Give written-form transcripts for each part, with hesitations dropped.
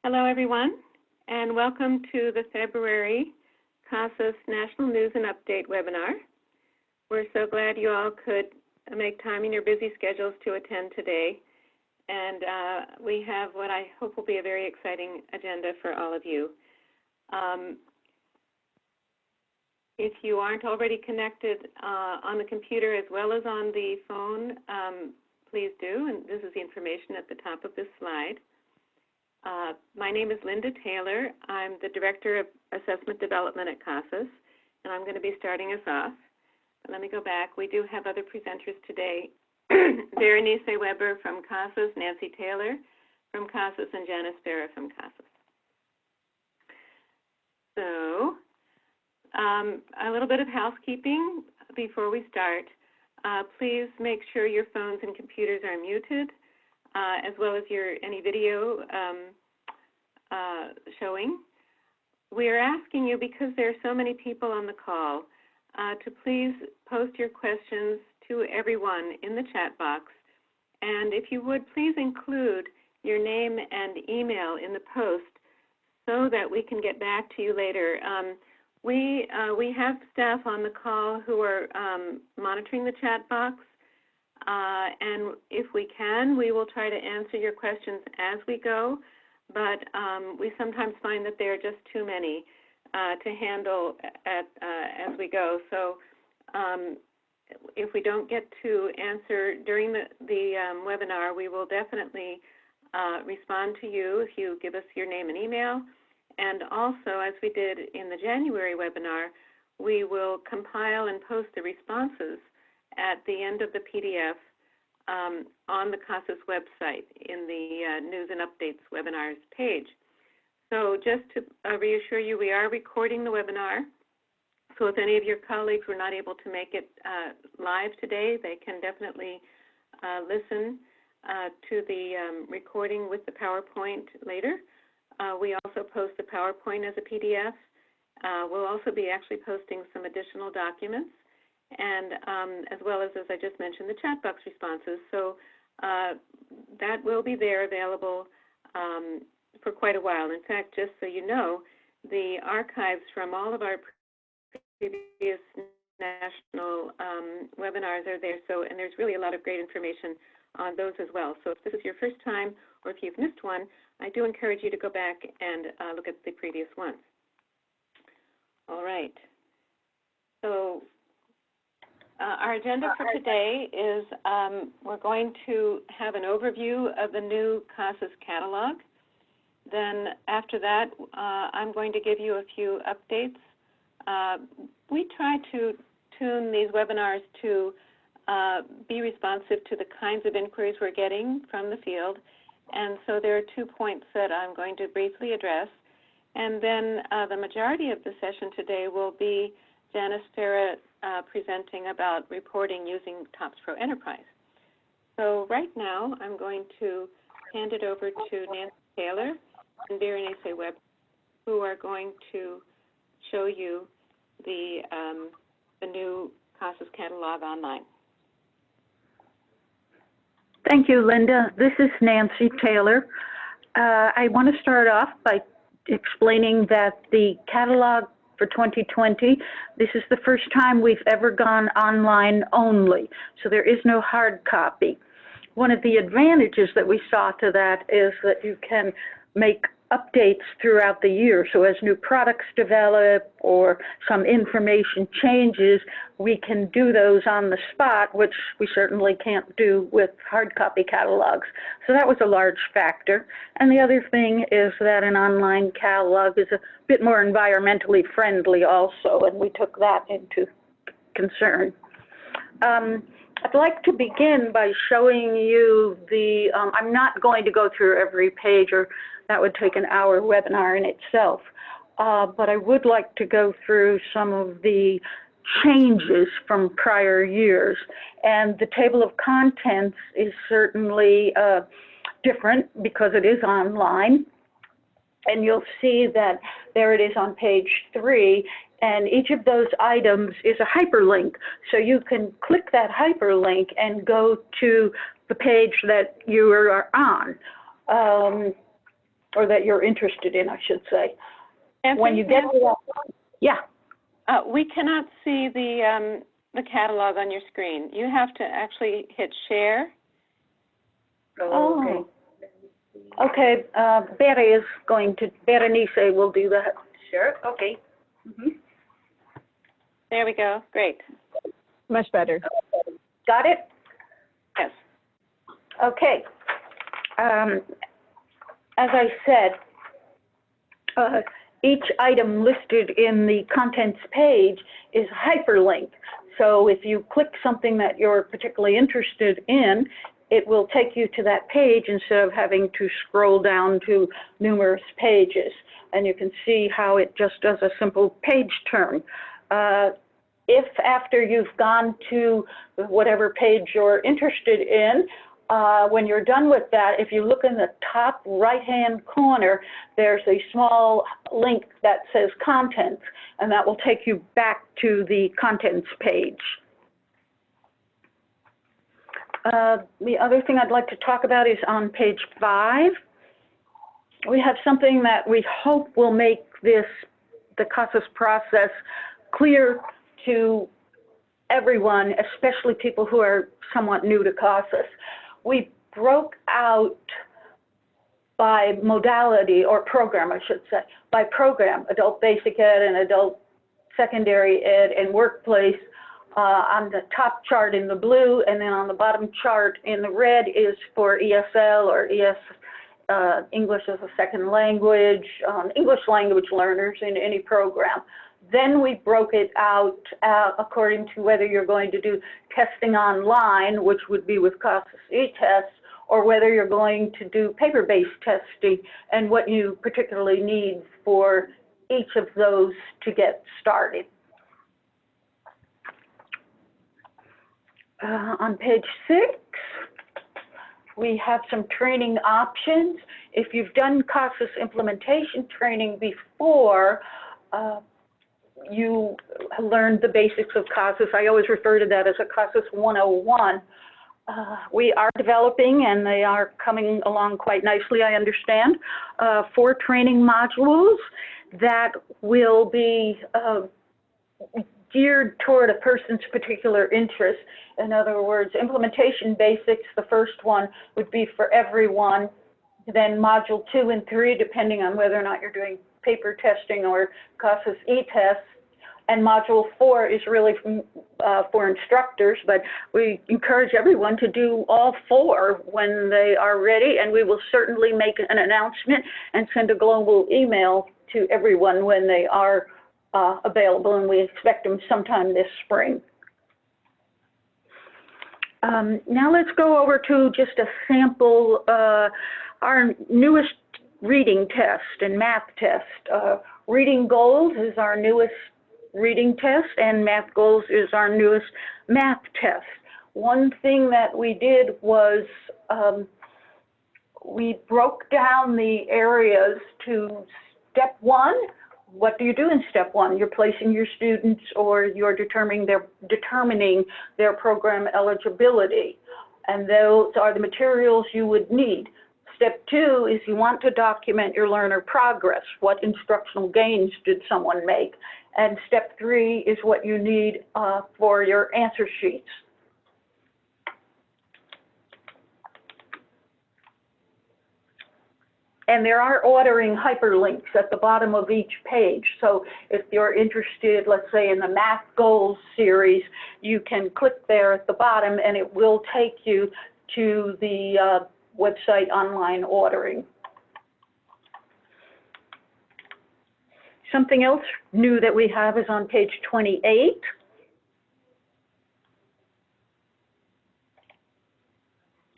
Hello, everyone, and welcome to the February CASAS National News and Update webinar. We're so glad you all could make time in your busy schedules to attend today, and we have what I hope will be a very exciting agenda for all of you. If you aren't already connected on the computer as well as on the phone, please do, and this is the information at the top of this slide. My name is Linda Taylor. I'm the Director of Assessment Development at CASAS, and I'm going to be starting us off. But let me go back. We do have other presenters today. Berenice Weber from CASAS, Nancy Taylor from CASAS, and Janice Farah from CASAS. So, a little bit of housekeeping before we start. Please make sure your phones and computers are muted, as well as any video showing. We are asking you, because there are so many people on the call, to please post your questions to everyone in the chat box. And if you would, please include your name and email in the post so that we can get back to you later. We have staff on the call who are monitoring the chat box. And if we can, we will try to answer your questions as we go, but we sometimes find that there are just too many to handle as we go. So if we don't get to answer during the webinar, we will definitely respond to you if you give us your name and email. And also, as we did in the January webinar, we will compile and post the responses at the end of the PDF on the CASAS website in the News and Updates webinars page. So just to reassure you, we are recording the webinar. So if any of your colleagues were not able to make it live today, they can definitely listen to the recording with the PowerPoint later. We also post the PowerPoint as a PDF. We'll also be actually posting some additional documents, and as well as I just mentioned, the chat box responses. So that will be there available for quite a while. In fact, just so you know, the archives from all of our previous national webinars are there. So, and there's really a lot of great information on those as well. So if this is your first time or if you've missed one, I do encourage you to go back and look at the previous ones. All right. So our agenda for today is we're going to have an overview of the new CASAS catalog. Then after that, I'm going to give you a few updates. We try to tune these webinars to be responsive to the kinds of inquiries we're getting from the field. And so there are 2 points that I'm going to briefly address. And then the majority of the session today will be Janice Farah presenting about reporting using TOPS Pro Enterprise. So right now, I'm going to hand it over to Nancy Taylor and Berenice Weber, who are going to show you the new CASAS catalog online. Thank you, Linda. This is Nancy Taylor. I want to start off by explaining that the catalog for 2020, this is the first time we've ever gone online only, so there is no hard copy. One of the advantages that we saw to that is that you can make updates throughout the year. So as new products develop or some information changes, we can do those on the spot, which we certainly can't do with hard copy catalogs. So that was a large factor. And the other thing is that an online catalog is a bit more environmentally friendly also, and we took that into concern. I'd like to begin by showing you the, I'm not going to go through every page, or that would take an hour webinar in itself, but I would like to go through some of the changes from prior years. And the table of contents is certainly different because it is online. And you'll see that there it is on page 3, and each of those items is a hyperlink. So you can click that hyperlink and go to the page that you are on. or that you're interested in, I should say. Nancy, When you get to that, yeah. we cannot see the catalog on your screen. You have to actually hit share. Oh, okay. Berenice will do that. Sure, okay. There we go. Great. Much better. Got it? Yes. Okay. As I said, each item listed in the contents page is hyperlinked. So if you click something that you're particularly interested in, it will take you to that page instead of having to scroll down to numerous pages. And you can see how it just does a simple page turn. If after you've gone to whatever page you're interested in, when you're done with that, if you look in the top right-hand corner, there's a small link that says Contents, and that will take you back to the Contents page. The other thing I'd like to talk about is on page 5. We have something that we hope will make the CASAS process clear to everyone, especially people who are somewhat new to CASAS. We broke out by modality, or program, I should say, by program, adult basic ed and adult secondary ed and workplace. On the top chart in the blue, and then on the bottom chart in the red is for ESL or English as a second language, English language learners in any program. Then we broke it out according to whether you're going to do testing online, which would be with CASAS e-tests, or whether you're going to do paper-based testing, and what you particularly need for each of those to get started. On page 6, we have some training options. If you've done CASAS implementation training before, you learned the basics of CASAS. I always refer to that as a CASAS 101. We are developing, and they are coming along quite nicely, I understand, 4 training modules that will be geared toward a person's particular interest. In other words, implementation basics, the first one would be for everyone. Then module 2 and 3, depending on whether or not you're doing paper testing or CASAS e-tests. And module 4 is really for instructors, but we encourage everyone to do all 4 when they are ready, and we will certainly make an announcement and send a global email to everyone when they are available, and we expect them sometime this spring. Now let's go over to just a sample, our newest reading test and math test. Reading Goals is our newest reading test, and Math Goals is our newest math test. One thing that we did was we broke down the areas to step 1. What do you do in step 1? You're placing your students, or you're determining their program eligibility. And those are the materials you would need. Step 2 is you want to document your learner progress. What instructional gains did someone make? And step 3 is what you need for your answer sheets. And there are ordering hyperlinks at the bottom of each page. So if you're interested, let's say in the Math Goals series, you can click there at the bottom and it will take you to the website online ordering. Something else new that we have is on page 28.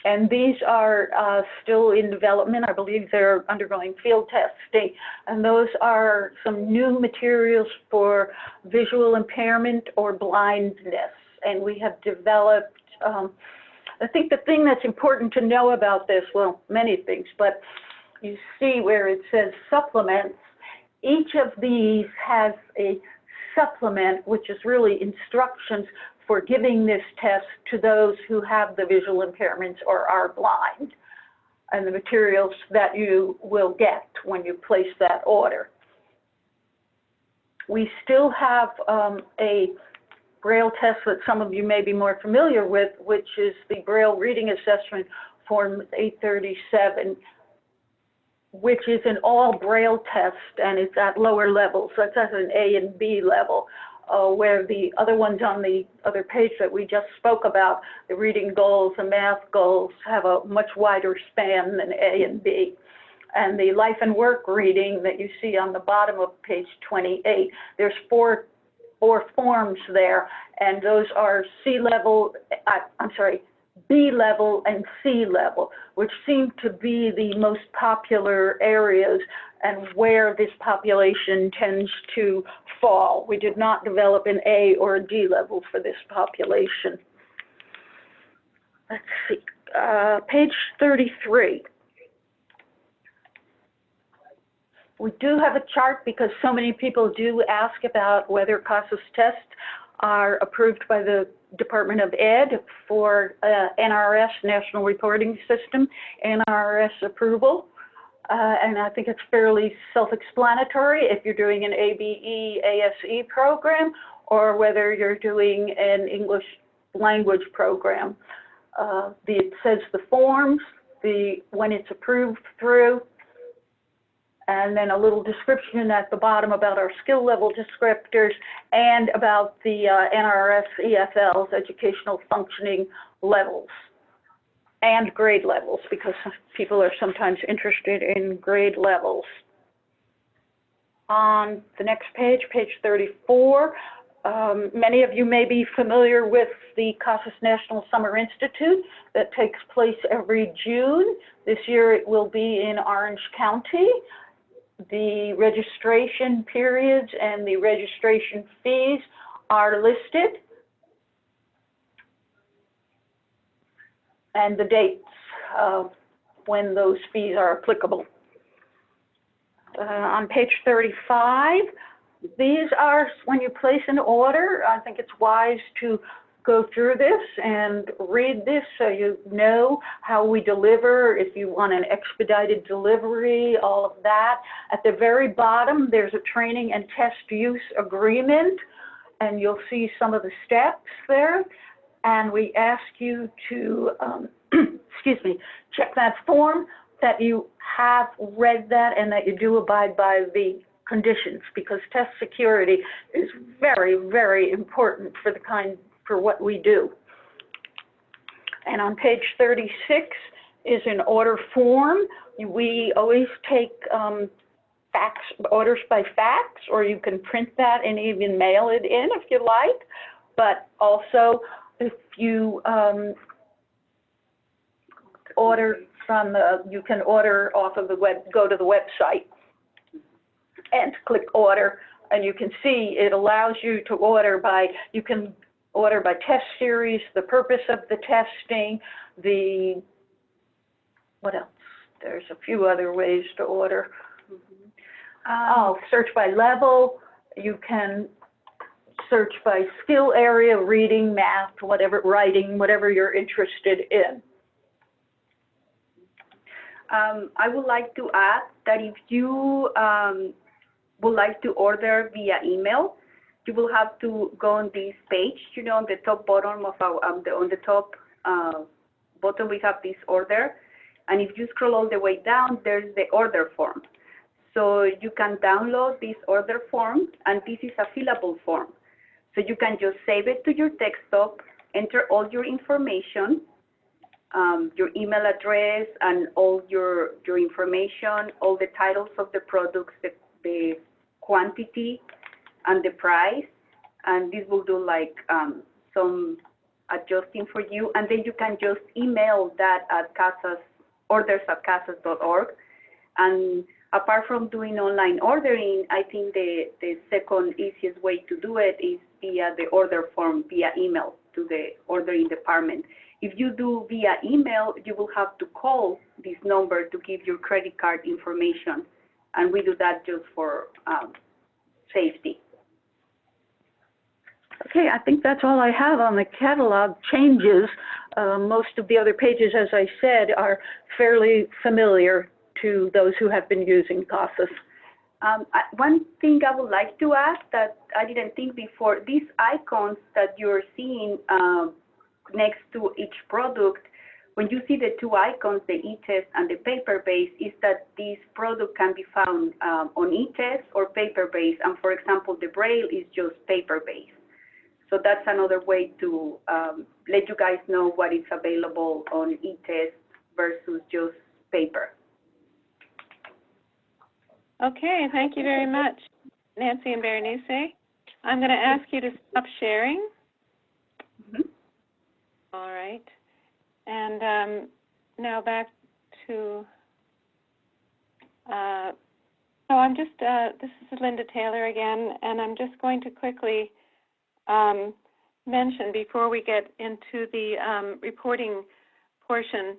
And these are still in development. I believe they're undergoing field testing. And those are some new materials for visual impairment or blindness. And we have developed, I think the thing that's important to know about this, well, many things, but you see where it says supplements. Each of these has a supplement, which is really instructions for giving this test to those who have the visual impairments or are blind. and the materials that you will get when you place that order. We still have a Braille test that some of you may be more familiar with, which is the Braille Reading Assessment Form 837, which is an all Braille test, and it's at lower levels. So it's at an A and B level, where the other ones on the other page that we just spoke about, the reading goals and math goals, have a much wider span than A and B. And the life and work reading that you see on the bottom of page 28, there's four forms there, and those are B level and C level, which seem to be the most popular areas and where this population tends to fall. We did not develop an A or a D level for this population. Let's see, page 33. We do have a chart because so many people do ask about whether CASAS tests are approved by the Department of Ed for NRS, National Reporting System, NRS approval. And I think it's fairly self-explanatory if you're doing an ABE, ASE program, or whether you're doing an English language program. It says the forms, when it's approved through, and then a little description at the bottom about our skill level descriptors and about the NRS EFL's educational functioning levels and grade levels, because people are sometimes interested in grade levels. On the next page, page 34, many of you may be familiar with the CASAS National Summer Institute that takes place every June. This year it will be in Orange County. The registration periods and the registration fees are listed, and the dates of when those fees are applicable. On page 35, these are, when you place an order, I think it's wise to go through this and read this so you know how we deliver, if you want an expedited delivery, all of that. At the very bottom, there's a training and test use agreement, and you'll see some of the steps there. And we ask you to, excuse me, check that form, that you have read that and that you do abide by the conditions, because test security is very, very important for what we do. And on page 36 is an order form. We always take orders by fax, or you can print that and even mail it in if you like. But also, if you order from you can order off of the web, go to the website and click order, and you can see it allows you to order by, you can order by test series, the purpose of the testing, what else? There's a few other ways to order. Search by level. You can search by skill area, reading, math, whatever, writing, whatever you're interested in. I would like to add that if you would like to order via email, you will have to go on this page, you know, on the top bottom of our, on the top bottom we have this order, and if you scroll all the way down, there's the order form. So you can download this order form, and this is a fillable form. So you can just save it to your desktop, enter all your information, your email address, and all your information, all the titles of the products, the quantity, and the price, and this will do like some adjusting for you, and then you can just email that at CASAS, orders@casas.org. And apart from doing online ordering, I think the second easiest way to do it is via the order form, via email to the ordering department. If you do via email, you will have to call this number to give your credit card information, and we do that just for safety. Okay, I think that's all I have on the catalog changes. Most of the other pages, as I said, are fairly familiar to those who have been using CASAS. One thing I would like to add that I didn't think before, these icons that you're seeing next to each product, when you see the two icons, the e-test and the paper-based, is that this product can be found on e-test or paper-based. And for example, the Braille is just paper-based. So that's another way to let you guys know what is available on e-test versus just paper. Okay, thank you very much, Nancy and Berenice. I'm going to ask you to stop sharing. Mm-hmm. All right. And now back to, so I'm just, this is Linda Taylor again, and I'm just going to quickly mention before we get into the reporting portion,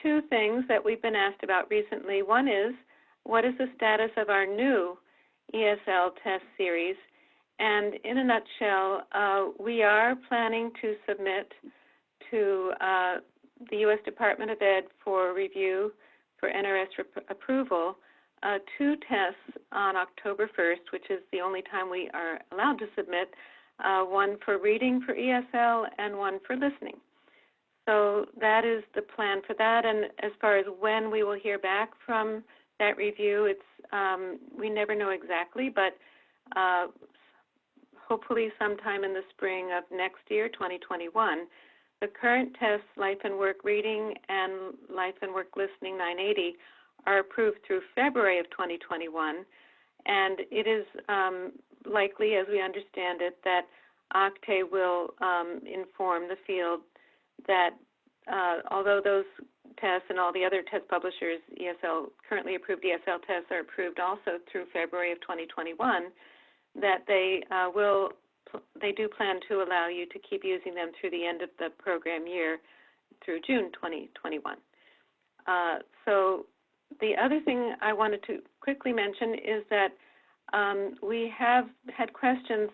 two things that we've been asked about recently. One is, what is the status of our new ESL test series? And in a nutshell, we are planning to submit to the U.S. Department of Ed for review for NRS approval 2 tests on October 1st, which is the only time we are allowed to submit, one for reading for ESL and one for listening. So that is the plan for that. And as far as when we will hear back from that review, it's we never know exactly, but hopefully sometime in the spring of next year, 2021. The current tests, Life and Work Reading and Life and Work Listening 980, are approved through February of 2021, and it is likely, as we understand it, that OCTAE will inform the field that although those tests and all the other test publishers, currently approved ESL tests are approved also through February of 2021, that they do plan to allow you to keep using them through the end of the program year through June 2021. So the other thing I wanted to quickly mention is that we have had questions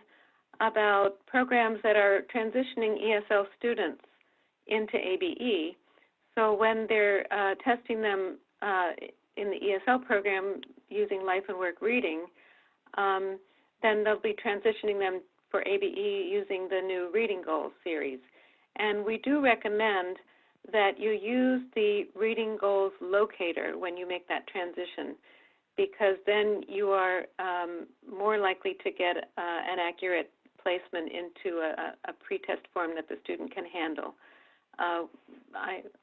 about programs that are transitioning ESL students into ABE. So when they're testing them in the ESL program using Life and Work Reading, then they'll be transitioning them for ABE using the new Reading Goals series. And we do recommend that you use the Reading Goals locator when you make that transition, because then you are more likely to get an accurate placement into a pretest form that the student can handle.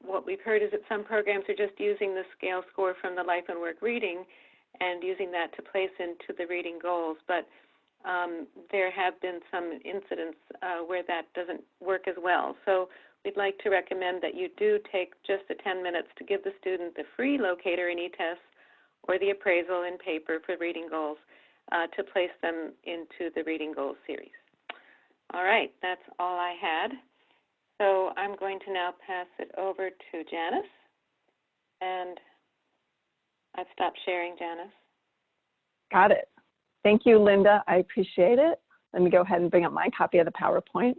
What we've heard is that some programs are just using the scale score from the Life and Work Reading and using that to place into the Reading Goals, but there have been some incidents where that doesn't work as well. So we'd like to recommend that you do take just the 10 minutes to give the student the free locator in eTests or the appraisal in paper for Reading Goals to place them into the Reading Goals series. All right, that's all I had. So I'm going to now pass it over to Janice. And I've stopped sharing, Janice. Got it. Thank you, Linda. I appreciate it. Let me go ahead and bring up my copy of the PowerPoint.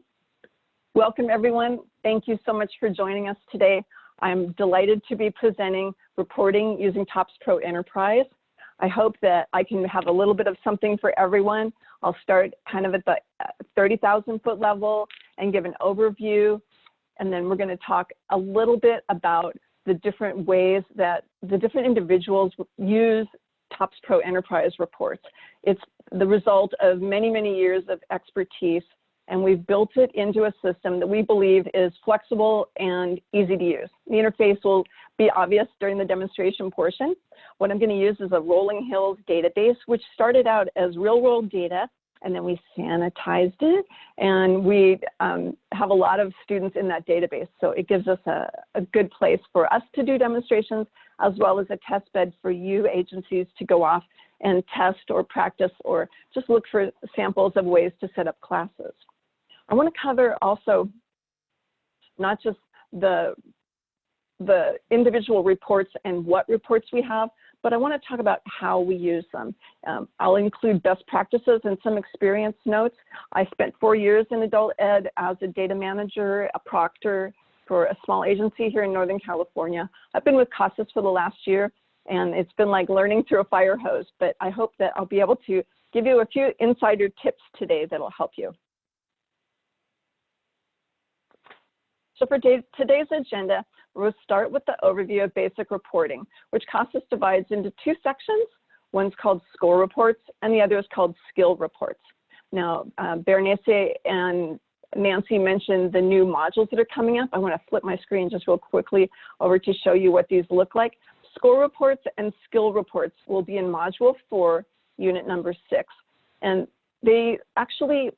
Welcome, everyone. Thank you so much for joining us today. I'm delighted to be presenting reporting using TOPS Pro Enterprise. I hope that I can have a little bit of something for everyone. I'll start kind of at the 30,000-foot level and give an overview, and then we're going to talk a little bit about the different ways that the different individuals use TOPS Pro Enterprise reports. It's the result of many, many years of expertise, and we've built it into a system that we believe is flexible and easy to use. The interface will be obvious during the demonstration portion. What I'm going to use is a Rolling Hills database, which started out as real-world data, and then we sanitized it, and we have a lot of students in that database. So it gives us a good place for us to do demonstrations, as well as a test bed for you agencies to go off and test or practice or just look for samples of ways to set up classes. I want to cover also not just the individual reports and what reports we have, but I want to talk about how we use them. I'll include best practices and some experience notes. I spent 4 years in adult ed as a data manager, a proctor for a small agency here in Northern California. I've been with CASAS for the last year, and it's been like learning through a fire hose, but I hope that I'll be able to give you a few insider tips today that'll help you. So for today's agenda, we'll start with the overview of basic reporting, which CASAS divides into 2 sections. One's called score reports, and the other is called skill reports. Now, Berenice and Nancy mentioned the new modules that are coming up. I want to flip my screen just real quickly over to show you what these look like. Score reports and skill reports will be in Module 4, Unit number 6. And they actually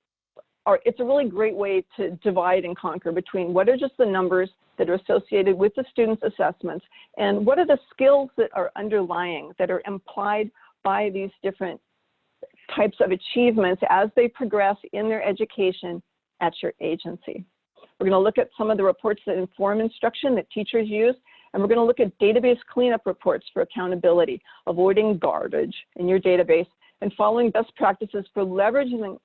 it's a really great way to divide and conquer between what are just the numbers that are associated with the student's assessments and what are the skills that are underlying, that are implied by these different types of achievements as they progress in their education at your agency. We're going to look at some of the reports that inform instruction that teachers use, and we're going to look at database cleanup reports for accountability, avoiding garbage in your database, and following best practices for leveraging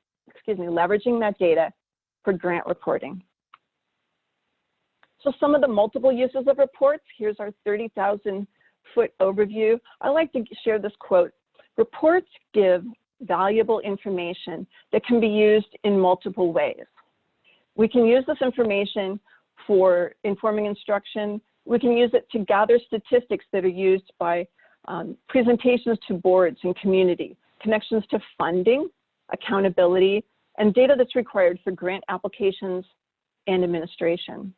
that data for grant reporting. So some of the multiple uses of reports, here's our 30,000-foot overview. I like to share this quote: reports give valuable information that can be used in multiple ways. We can use this information for informing instruction. We can use it to gather statistics that are used by presentations to boards and community, connections to funding, accountability, and data that's required for grant applications and administration.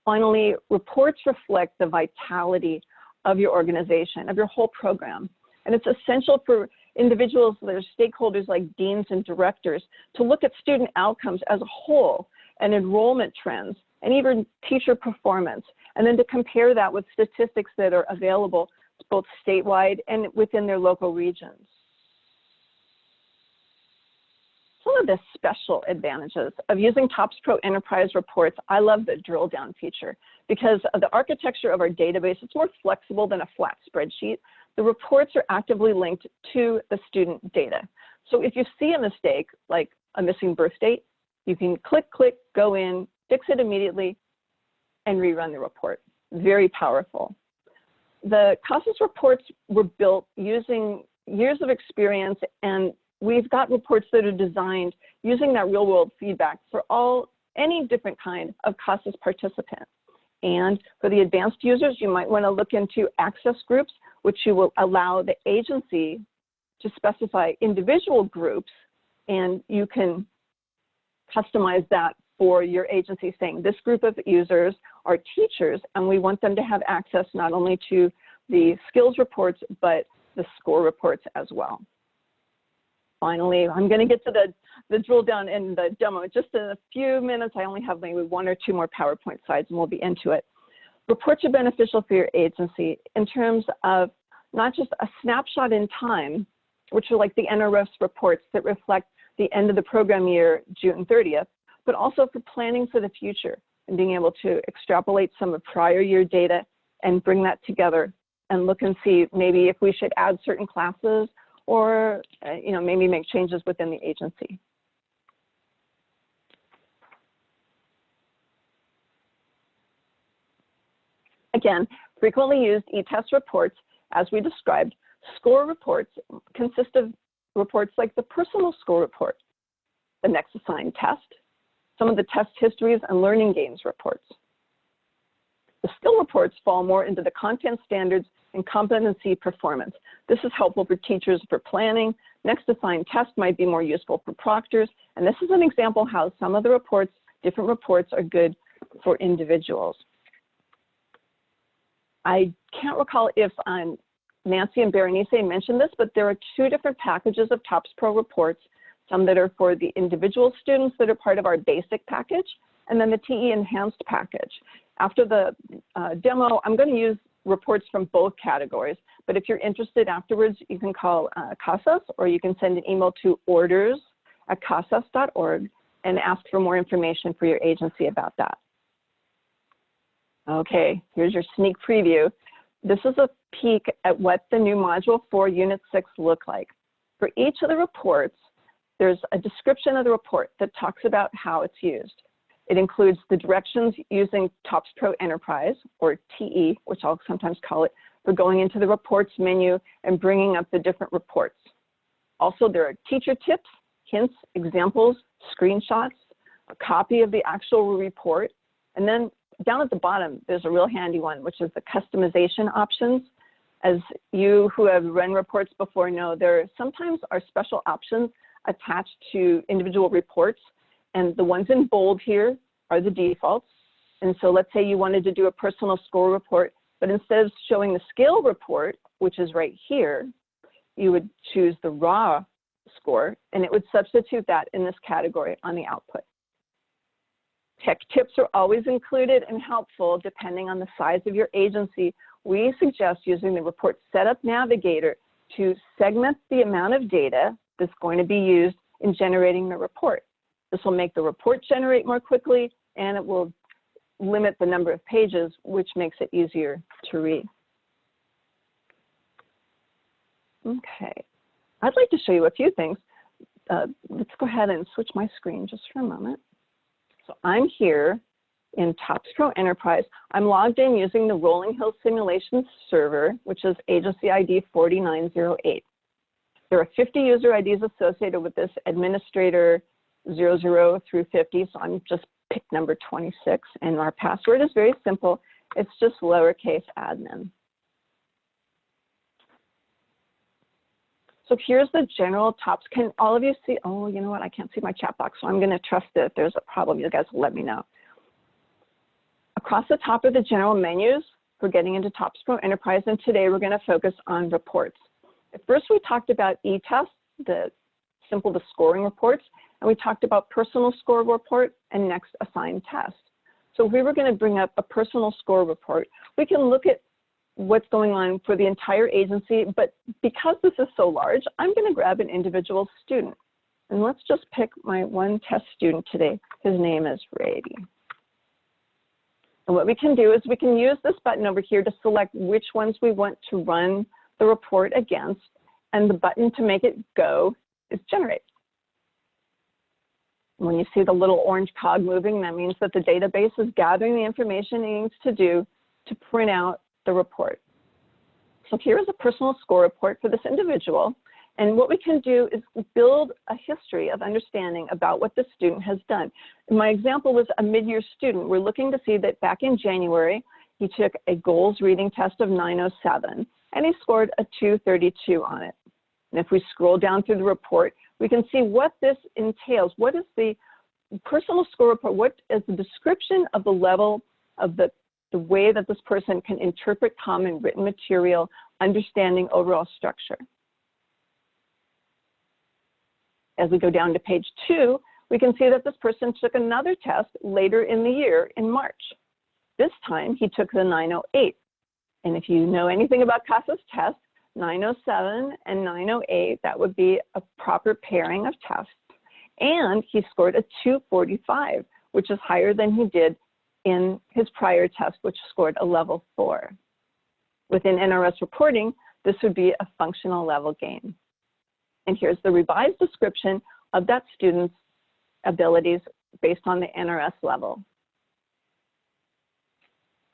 Finally, reports reflect the vitality of your organization, of your whole program. And it's essential for individuals that are stakeholders like deans and directors to look at student outcomes as a whole and enrollment trends and even teacher performance, and then to compare that with statistics that are available both statewide and within their local regions. Some of the special advantages of using TOPS Pro Enterprise reports, I love the drill down feature because of the architecture of our database. It's more flexible than a flat spreadsheet. The reports are actively linked to the student data. So if you see a mistake, like a missing birth date, you can click, go in, fix it immediately, and rerun the report. Very powerful. The CASAS reports were built using years of experience, and we've got reports that are designed using that real world feedback for any different kind of CASAS participant. And for the advanced users, you might want to look into access groups, which you will allow the agency to specify individual groups, and you can customize that for your agency, saying this group of users are teachers, and we want them to have access not only to the skills reports, but the score reports as well. Finally, I'm going to get to the drill down in the demo just in a few minutes. I only have maybe 1 or 2 more PowerPoint slides, and we'll be into it. Reports are beneficial for your agency in terms of not just a snapshot in time, which are like the NRF's reports that reflect the end of the program year, June 30th, but also for planning for the future and being able to extrapolate some of prior year data and bring that together and look and see maybe if we should add certain classes or maybe make changes within the agency. Again, frequently used e-test reports, as we described. Score reports consist of reports like the personal score report, the next assigned test, some of the test histories and learning gains reports. The skill reports fall more into the content standards and competency performance. This is helpful for teachers for planning. Next assigned test might be more useful for proctors. And this is an example how some of the reports, different reports, are good for individuals. I can't recall if Nancy and Berenice mentioned this, but there are 2 different packages of TOPS Pro reports, some that are for the individual students that are part of our basic package, and then the TE enhanced package. After the demo, I'm going to use reports from both categories, but if you're interested afterwards, you can call CASAS, or you can send an email to orders@casas.org and ask for more information for your agency about that. Okay, here's your sneak preview. this is a peek at what the new Module 4 Unit 6 look like. For each of the reports, there's a description of the report that talks about how it's used. It includes the directions using TOPS Pro Enterprise, or TE, which I'll sometimes call it, for going into the reports menu and bringing up the different reports. Also, there are teacher tips, hints, examples, screenshots, a copy of the actual report, and then down at the bottom, there's a real handy one, which is the customization options. As you who have run reports before know, there sometimes are special options attached to individual reports, and the ones in bold here are the defaults. And so let's say you wanted to do a personal score report, but instead of showing the scale report, which is right here, you would choose the raw score, and it would substitute that in this category on the output. Tech tips are always included and helpful depending on the size of your agency. We suggest using the Report Setup Navigator to segment the amount of data that's going to be used in generating the report. This will make the report generate more quickly, and it will limit the number of pages, which makes it easier to read. Okay, I'd like to show you a few things. Let's go ahead and switch my screen just for a moment. So I'm here in TOPS Pro Enterprise. I'm logged in using the Rolling Hills Simulations server, which is agency ID 4908. There are 50 user IDs associated with this, administrator 00 through 50, so I'm just picked number 26, and our password is very simple. It's just lowercase admin. So here's the general TOPS. Can all of you see? Oh, you know what? I can't see my chat box, so I'm going to trust that if there's a problem, you guys will let me know. Across the top are the general menus for getting into TOPS Pro Enterprise, and today we're going to focus on reports. At first, we talked about e-tests, the scoring reports, and we talked about personal score report and next assigned test. So if we were going to bring up a personal score report, we can look at what's going on for the entire agency, but because this is so large, I'm going to grab an individual student. And let's just pick my one test student today. His name is Brady. And what we can do is we can use this button over here to select which ones we want to run the report against, and the button to make it go is generate. When you see the little orange cog moving, that means that the database is gathering the information it needs to do to print out the report. So here is a personal score report for this individual, and what we can do is build a history of understanding about what the student has done. In my example was a mid-year student. We're looking to see that back in January, he took a goals reading test of 907, and he scored a 232 on it. And if we scroll down through the report, we can see what this entails. What is the personal score report? What is the description of the level of the way that this person can interpret common written material, understanding overall structure? As we go down to page 2, we can see that this person took another test later in the year in March. This time he took the 908. And if you know anything about CASAS tests, 907 and 908, that would be a proper pairing of tests. And he scored a 245, which is higher than he did in his prior test, which scored a level 4. Within NRS reporting, this would be a functional level gain. And here's the revised description of that student's abilities based on the NRS level.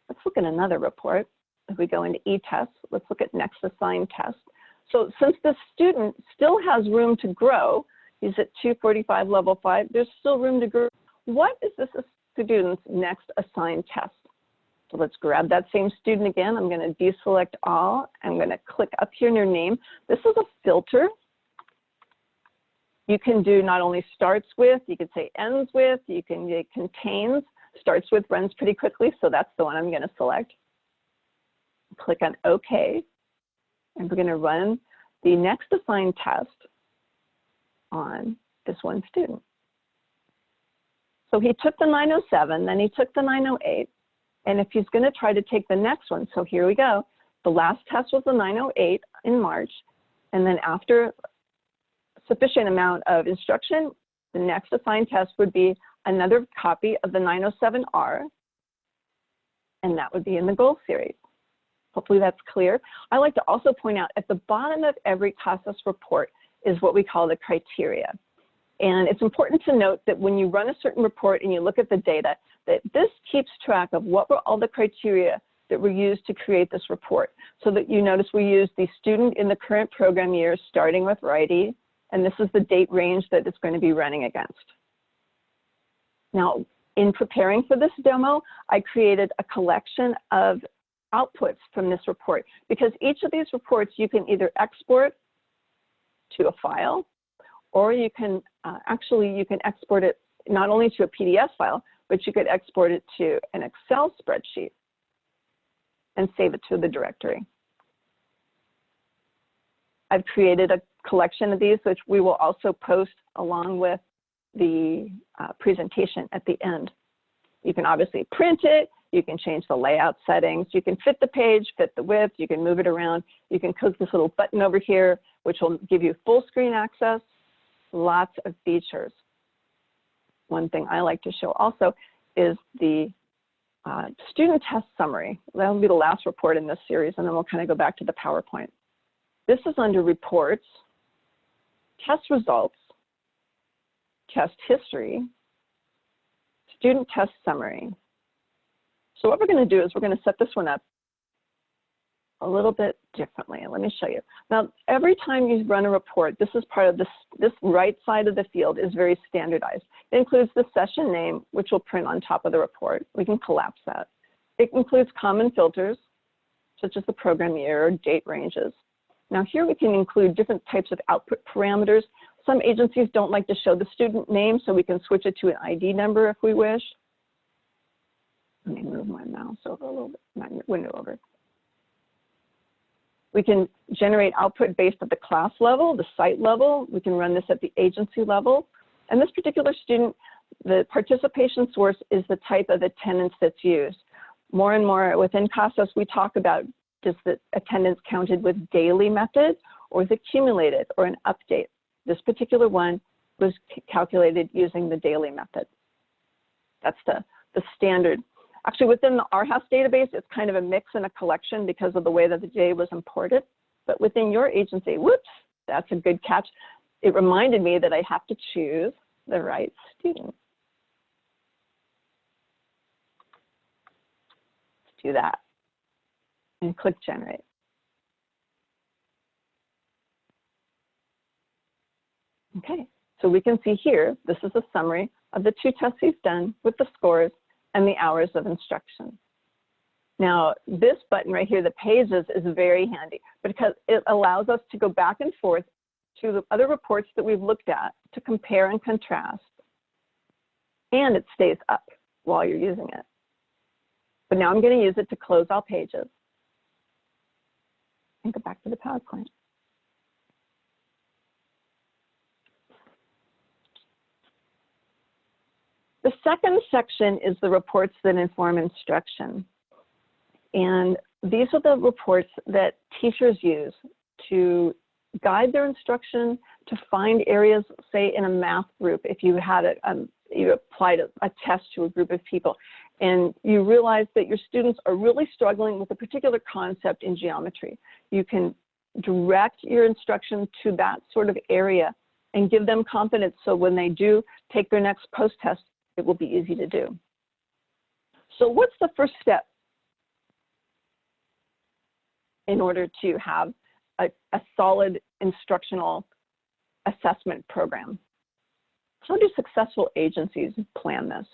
Let's look at another report. If we go into e-tests, let's look at next assigned test. So since this student still has room to grow, he's at 245 level 5, there's still room to grow. What is this student's next assigned test? So let's grab that same student again. I'm going to deselect all. I'm going to click up here near name. This is a filter. You can do not only starts with, you could say ends with, you can do contains. Starts with runs pretty quickly, so that's the one I'm going to select. Click on OK, and we're going to run the next assigned test on this one student. So he took the 907, then he took the 908, and if he's going to try to take the next one, so here we go. The last test was the 908 in March, and then after sufficient amount of instruction, the next assigned test would be another copy of the 907R, and that would be in the goal series. Hopefully that's clear. I like to also point out at the bottom of every CASAS report is what we call the criteria. And it's important to note that when you run a certain report and you look at the data, that this keeps track of what were all the criteria that were used to create this report. So that you notice we use the student in the current program year starting with righty, and this is the date range that it's going to be running against. Now, in preparing for this demo, I created a collection of outputs from this report, because each of these reports you can either export to a file, or you can you can export it not only to a PDF file, but you could export it to an Excel spreadsheet and save it to the directory. I've created a collection of these, which we will also post along with the presentation at the end. You can obviously print it, you can change the layout settings, you can fit the page, fit the width, you can move it around, you can click this little button over here, which will give you full screen access, lots of features. One thing I like to show also is the student test summary. That'll be the last report in this series, and then we'll kind of go back to the PowerPoint. This is under reports, test results, test history, student test summary. So what we're going to do is we're going to set this one up a little bit differently. Let me show you. Now, every time you run a report, this is part of this right side of the field is very standardized. It includes the session name, which will print on top of the report. We can collapse that. It includes common filters, such as the program year or date ranges. Now here we can include different types of output parameters. Some agencies don't like to show the student name, so we can switch it to an ID number if we wish. Let me move my mouse over a little bit, my window over. We can generate output based at the class level, the site level. We can run this at the agency level. And this particular student, the participation source is the type of attendance that's used. More and more within CASAS, we talk about is the attendance counted with daily method or is accumulated or an update. This particular one was calculated using the daily method. That's the standard. Actually, within the RHAS database, it's kind of a mix and a collection because of the way that the data was imported. But within your agency, whoops, that's a good catch. It reminded me that I have to choose the right student. Let's do that and click generate. Okay, so we can see here, this is a summary of the 2 tests he's done with the scores and the hours of instruction. Now, this button right here, the pages, is very handy because it allows us to go back and forth to the other reports that we've looked at to compare and contrast, and it stays up while you're using it. But now I'm going to use it to close all pages and go back to the PowerPoint. The second section is the reports that inform instruction. And these are the reports that teachers use to guide their instruction, to find areas, say in a math group, if you had you applied a test to a group of people and you realize that your students are really struggling with a particular concept in geometry. You can direct your instruction to that sort of area and give them confidence so when they do take their next post-test, it will be easy to do. So what's the first step in order to have a solid instructional assessment program? How do successful agencies plan this?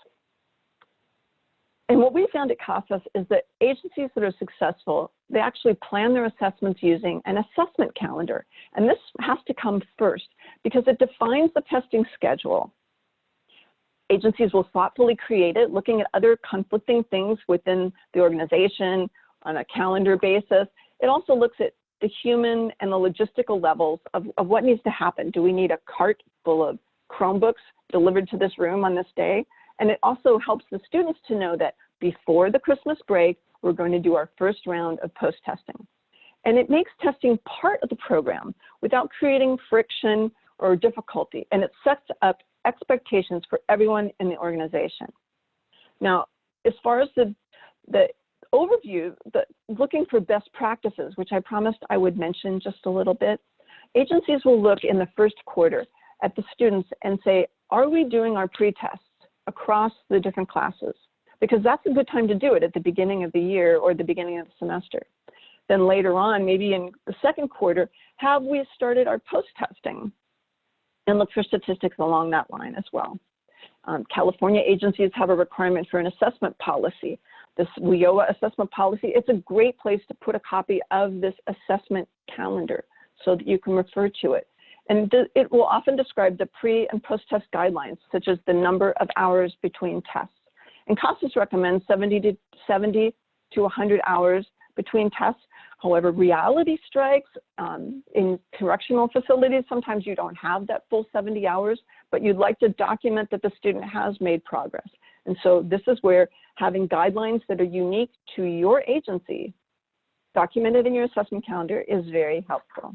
And what we found at CASAS is that agencies that are successful, they actually plan their assessments using an assessment calendar. And this has to come first because it defines the testing schedule. Agencies will thoughtfully create it, looking at other conflicting things within the organization on a calendar basis. It also looks at the human and the logistical levels of what needs to happen. Do we need a cart full of Chromebooks delivered to this room on this day? And it also helps the students to know that before the Christmas break, we're going to do our first round of post-testing. And it makes testing part of the program without creating friction or difficulty. And it sets up expectations for everyone in the organization. Now, as far as the overview, looking for best practices, which I promised I would mention just a little bit, agencies will look in the first quarter at the students and say, are we doing our pre-tests across the different classes? Because that's a good time to do it at the beginning of the year or the beginning of the semester. Then later on, maybe in the second quarter, have we started our post-testing? And look for statistics along that line as well. California agencies have a requirement for an assessment policy. This WIOA assessment policy, it's a great place to put a copy of this assessment calendar so that you can refer to it. And it will often describe the pre and post-test guidelines, such as the number of hours between tests. And CASAS recommends 70 to 100 hours between tests. However, reality strikes in correctional facilities. Sometimes you don't have that full 70 hours, but you'd like to document that the student has made progress. And so this is where having guidelines that are unique to your agency, documented in your assessment calendar, is very helpful.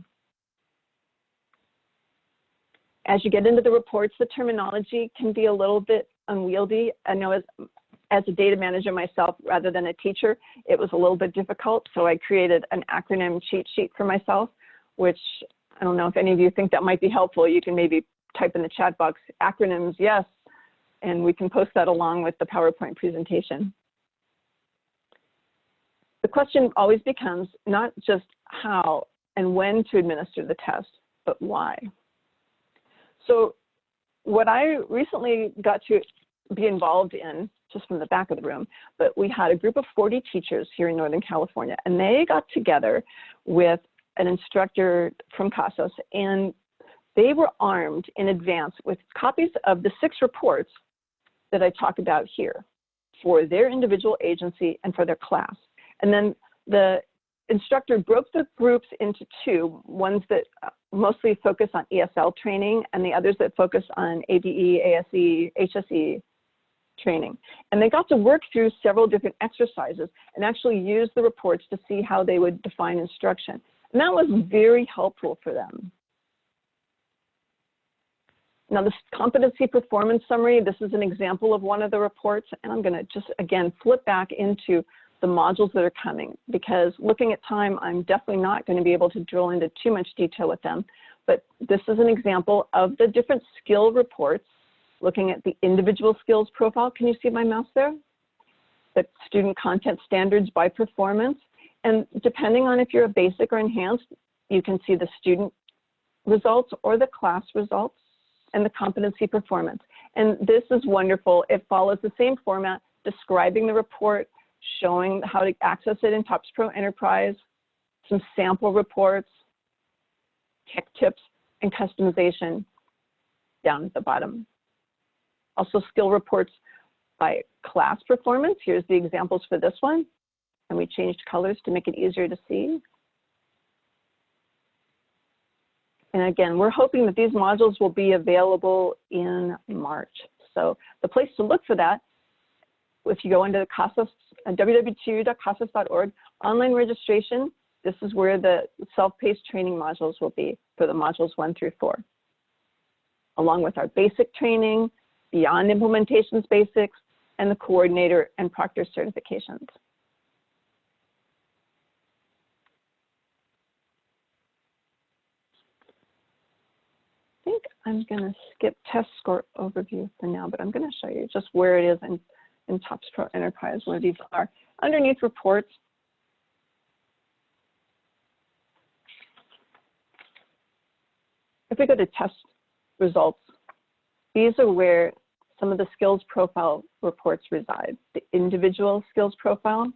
As you get into the reports, the terminology can be a little bit unwieldy. I know as a data manager myself, rather than a teacher, it was a little bit difficult. So I created an acronym cheat sheet for myself, which I don't know if any of you think that might be helpful. You can maybe type in the chat box, acronyms, yes, and we can post that along with the PowerPoint presentation. The question always becomes not just how and when to administer the test, but why. So what I recently got to be involved in, just from the back of the room, but we had a group of 40 teachers here in Northern California, and they got together with an instructor from CASAS, and they were armed in advance with copies of the 6 reports that I talk about here for their individual agency and for their class. And then the instructor broke the groups into 2, ones that mostly focus on ESL training and the others that focus on ABE, ASE, HSE training. And they got to work through several different exercises and actually use the reports to see how they would define instruction. And that was very helpful for them. Now, this competency performance summary, this is an example of one of the reports, and I'm going to just, again, flip back into the modules that are coming, because looking at time, I'm definitely not going to be able to drill into too much detail with them. But this is an example of the different skill reports, looking at the individual skills profile. Can you see my mouse there? The student content standards by performance. And depending on if you're a basic or enhanced, you can see the student results or the class results and the competency performance. And this is wonderful. It follows the same format, describing the report, showing how to access it in TOPS Pro Enterprise, some sample reports, tech tips, and customization down at the bottom. Also skill reports by class performance. Here's the examples for this one. And we changed colors to make it easier to see. And again, we're hoping that these modules will be available in March. So the place to look for that, if you go into CASAS, www.casas.org, online registration, this is where the self-paced training modules will be for the modules 1 through 4, along with our basic training, beyond implementations basics, and the coordinator and proctor certifications. I think I'm going to skip test score overview for now, but I'm going to show you just where it is in TOPS Pro Enterprise, where these are. Underneath reports, if we go to test results, these are where some of the skills profile reports reside. The individual skills profile,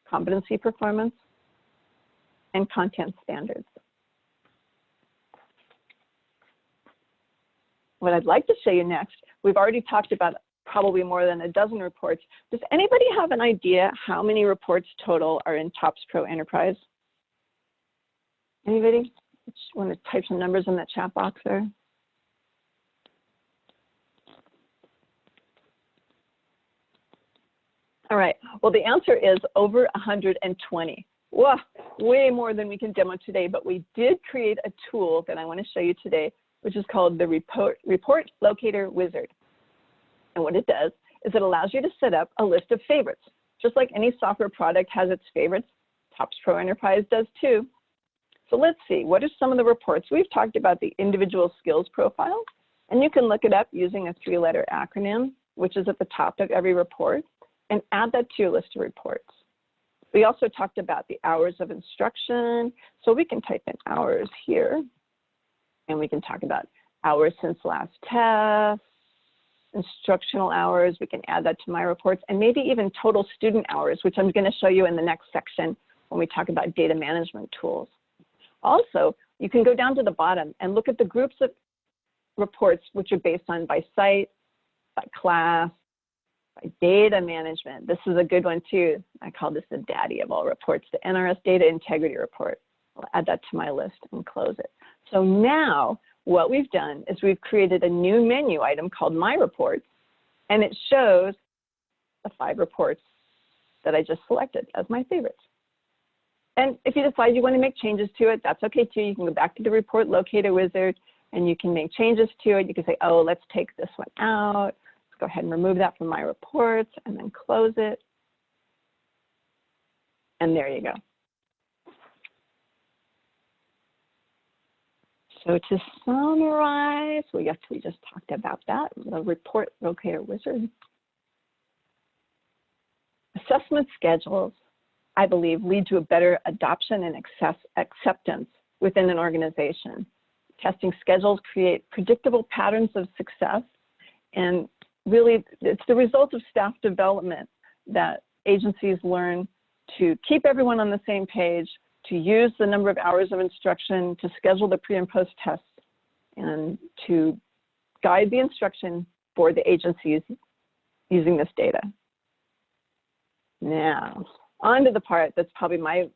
competency performance, and content standards. What I'd like to show you next, we've already talked about probably more than a dozen reports. Does anybody have an idea how many reports total are in TOPS Pro Enterprise? Anybody? Just want to type some numbers in that chat box there. All right, well, the answer is over 120. Wow, way more than we can demo today, but we did create a tool that I want to show you today, which is called the Report Locator Wizard. And what it does is it allows you to set up a list of favorites, Just like any software product has its favorites, TOPS Pro Enterprise does too. So let's see, what are some of the reports? We've talked about the individual skills profile, and you can look it up using a 3-letter acronym, which is at the top of every report, and add that to your list of reports. We also talked about the hours of instruction, so we can type in hours here, and we can talk about hours since last test, instructional hours, we can add that to my reports, and maybe even total student hours, which I'm going to show you in the next section when we talk about data management tools. Also, you can go down to the bottom and look at the groups of reports which are based on by site, by class, by data management. This is a good one too. I call this the daddy of all reports, the NRS Data Integrity Report. I'll add that to my list and close it. So now what we've done is we've created a new menu item called My Reports, and it shows the 5 reports that I just selected as my favorites. And if you decide you want to make changes to it, that's okay too. You can go back to the report locator wizard and you can make changes to it. You can say, oh, let's take this one out. Let's go ahead and remove that from my reports and then close it. And there you go. So to summarize, we just talked about that, the report locator wizard. Assessment schedules, I believe, lead to a better adoption and acceptance within an organization. Testing schedules create predictable patterns of success, and really it's the result of staff development that agencies learn to keep everyone on the same page, to use the number of hours of instruction, to schedule the pre and post tests, and to guide the instruction for the agencies using this data. Now, on to the part that's probably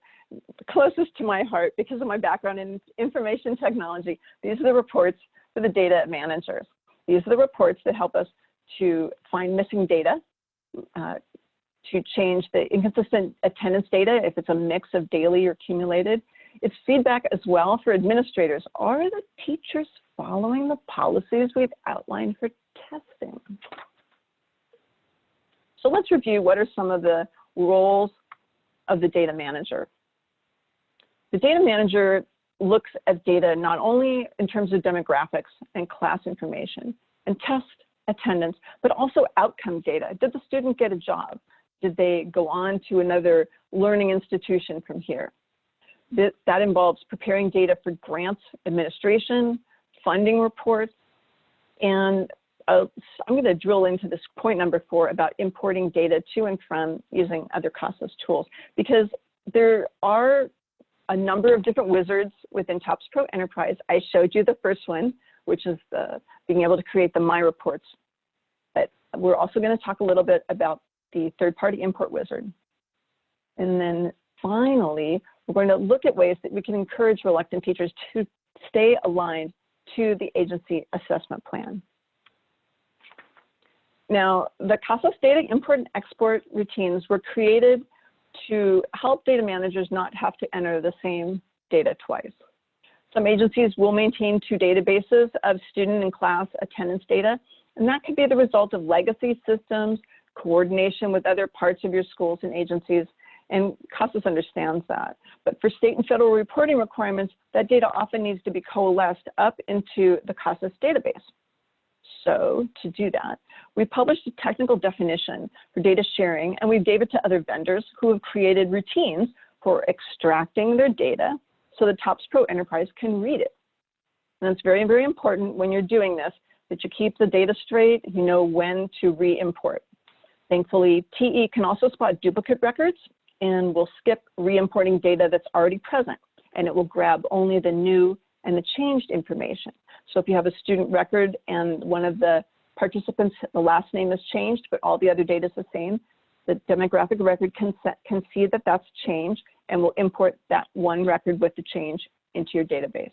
closest to my heart because of my background in information technology. These are the reports for the data managers. These are the reports that help us to find missing data, to change the inconsistent attendance data if it's a mix of daily or accumulated. It's feedback as well for administrators. Are the teachers following the policies we've outlined for testing? So let's review what are some of the roles of the data manager. The data manager looks at data not only in terms of demographics and class information and test attendance, but also outcome data. Did the student get a job? Did they go on to another learning institution from here? That involves preparing data for grants administration, funding reports, and I'm going to drill into this point number 4 about importing data to and from using other CASAS tools, because there are a number of different wizards within TOPS Pro Enterprise. I showed you the first one, which is being able to create the My Reports. But we're also going to talk a little bit about the third-party import wizard. And then finally, we're going to look at ways that we can encourage reluctant teachers to stay aligned to the agency assessment plan. Now, the CASAS data import and export routines were created to help data managers not have to enter the same data twice. Some agencies will maintain 2 databases of student and class attendance data, and that could be the result of legacy systems, coordination with other parts of your schools and agencies, and CASAS understands that. But for state and federal reporting requirements, that data often needs to be coalesced up into the CASAS database. So to do that, we published a technical definition for data sharing, and we gave it to other vendors who have created routines for extracting their data so the TOPS Pro Enterprise can read it. And it's very, very important when you're doing this that you keep the data straight, you know when to re-import. Thankfully, TE can also spot duplicate records and will skip re-importing data that's already present, and it will grab only the new and the changed information. So if you have a student record and one of the participants, the last name is changed, but all the other data is the same, the demographic record can see that that's changed and will import that one record with the change into your database.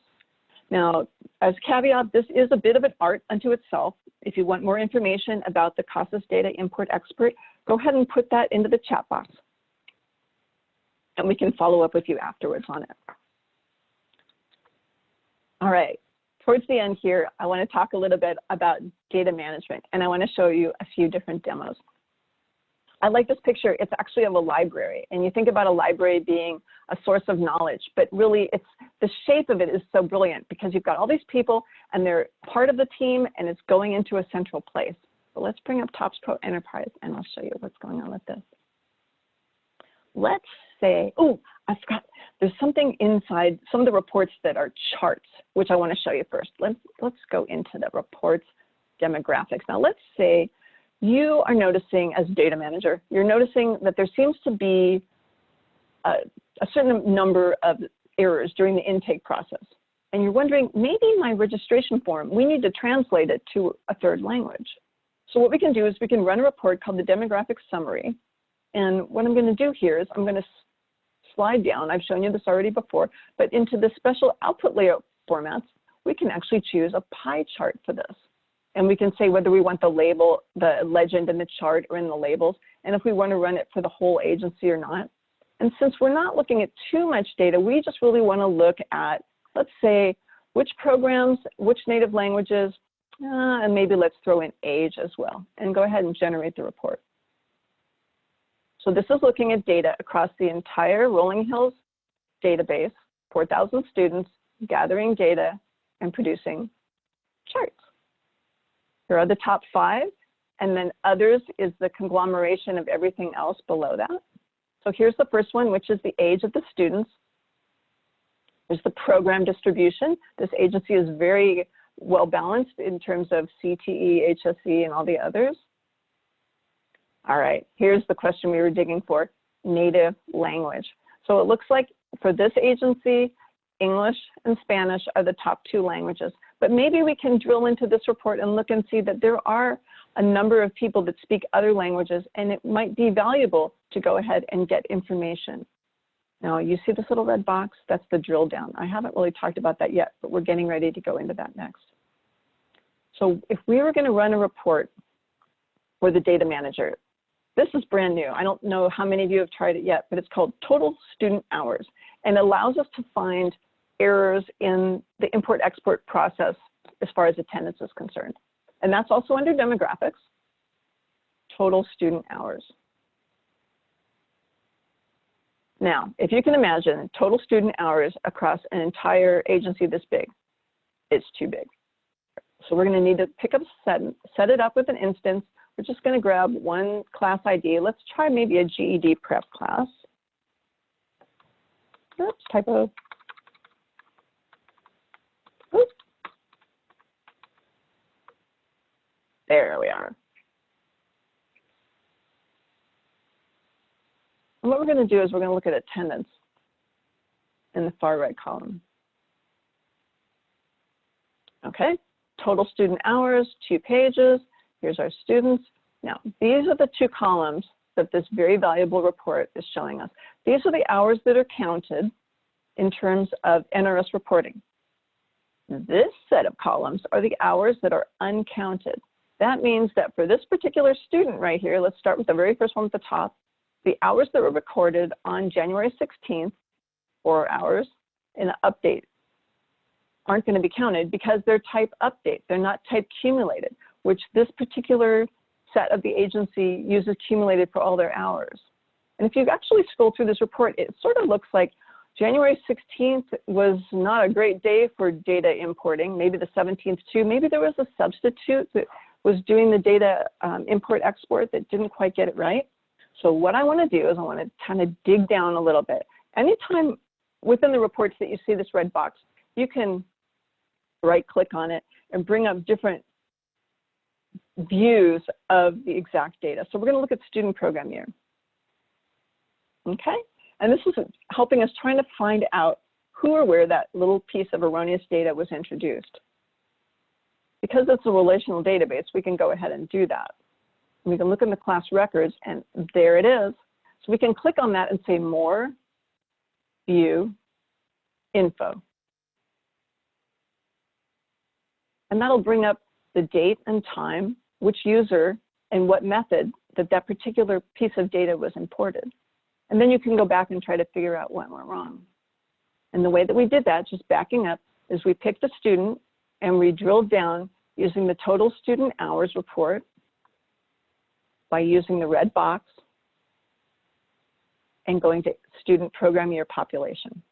Now, as a caveat, this is a bit of an art unto itself. If you want more information about the CASAS data import expert, go ahead and put that into the chat box, and we can follow up with you afterwards on it. All right, towards the end here, I want to talk a little bit about data management, and I want to show you a few different demos. I like this picture. It's actually of a library. And you think about a library being a source of knowledge, but really it's the shape of it is so brilliant because you've got all these people and they're part of the team and it's going into a central place. So let's bring up TOPS Pro Enterprise and I'll show you what's going on with this. Let's say, oh, I forgot, there's something inside some of the reports that are charts, which I want to show you first. Let's go into the reports demographics. Now let's say you are noticing as data manager, you're noticing that there seems to be a certain number of errors during the intake process. And you're wondering, maybe my registration form, we need to translate it to a third language. So what we can do is we can run a report called the demographic summary. And what I'm going to do here is I'm going to slide down, I've shown you this already before, but into the special output layout formats, we can actually choose a pie chart for this. And we can say whether we want the label, the legend in the chart or in the labels, and if we want to run it for the whole agency or not. And since we're not looking at too much data, we just really want to look at, let's say, which programs, which native languages, and maybe let's throw in age as well, and go ahead and generate the report. So this is looking at data across the entire Rolling Hills database, 4,000 students, gathering data and producing charts. Here are the top 5, and then others is the conglomeration of everything else below that. So here's the first one, which is the age of the students. There's the program distribution. This agency is very well balanced in terms of CTE, HSE, and all the others. All right, here's the question we were digging for, native language. So it looks like for this agency, English and Spanish are the top 2 languages. But maybe we can drill into this report and look and see that there are a number of people that speak other languages, and it might be valuable to go ahead and get information. Now, you see this little red box? That's the drill down. I haven't really talked about that yet, but we're getting ready to go into that next. So if we were going to run a report for the data manager, this is brand new. I don't know how many of you have tried it yet, but it's called Total Student Hours, and it allows us to find errors in the import-export process as far as attendance is concerned. And that's also under demographics, total student hours. Now, if you can imagine total student hours across an entire agency this big, it's too big. So we're going to need to pick up, set it up with an instance. We're just going to grab one class ID. Let's try maybe a GED prep class. Oops, typo. Oops. There we are. And what we're going to do is we're going to look at attendance in the far right column. Okay, total student hours, 2 pages. Here's our students. Now, these are the 2 columns that this very valuable report is showing us. These are the hours that are counted in terms of NRS reporting. This set of columns are the hours that are uncounted. That means that for this particular student right here, let's start with the very first one at the top, the hours that were recorded on January 16th, 4 hours in an update, aren't going to be counted because they're type update. They're not type cumulated, which this particular set of the agency uses cumulated for all their hours. And if you actually scroll through this report, it sort of looks like January 16th was not a great day for data importing, maybe the 17th too. Maybe there was a substitute that was doing the data import-export that didn't quite get it right. So what I want to do is I want to kind of dig down a little bit. Anytime within the reports that you see this red box, you can right-click on it and bring up different views of the exact data. So we're going to look at student program year. Okay? And this is helping us trying to find out who or where that little piece of erroneous data was introduced. Because it's a relational database, we can go ahead and do that. We can look in the class records, and there it is. So we can click on that and say More, View, Info. And that'll bring up the date and time, which user and what method that particular piece of data was imported. And then you can go back and try to figure out what went wrong. And the way that we did that, just backing up, is we picked a student and we drilled down using the total student hours report by using the red box and going to student program year population.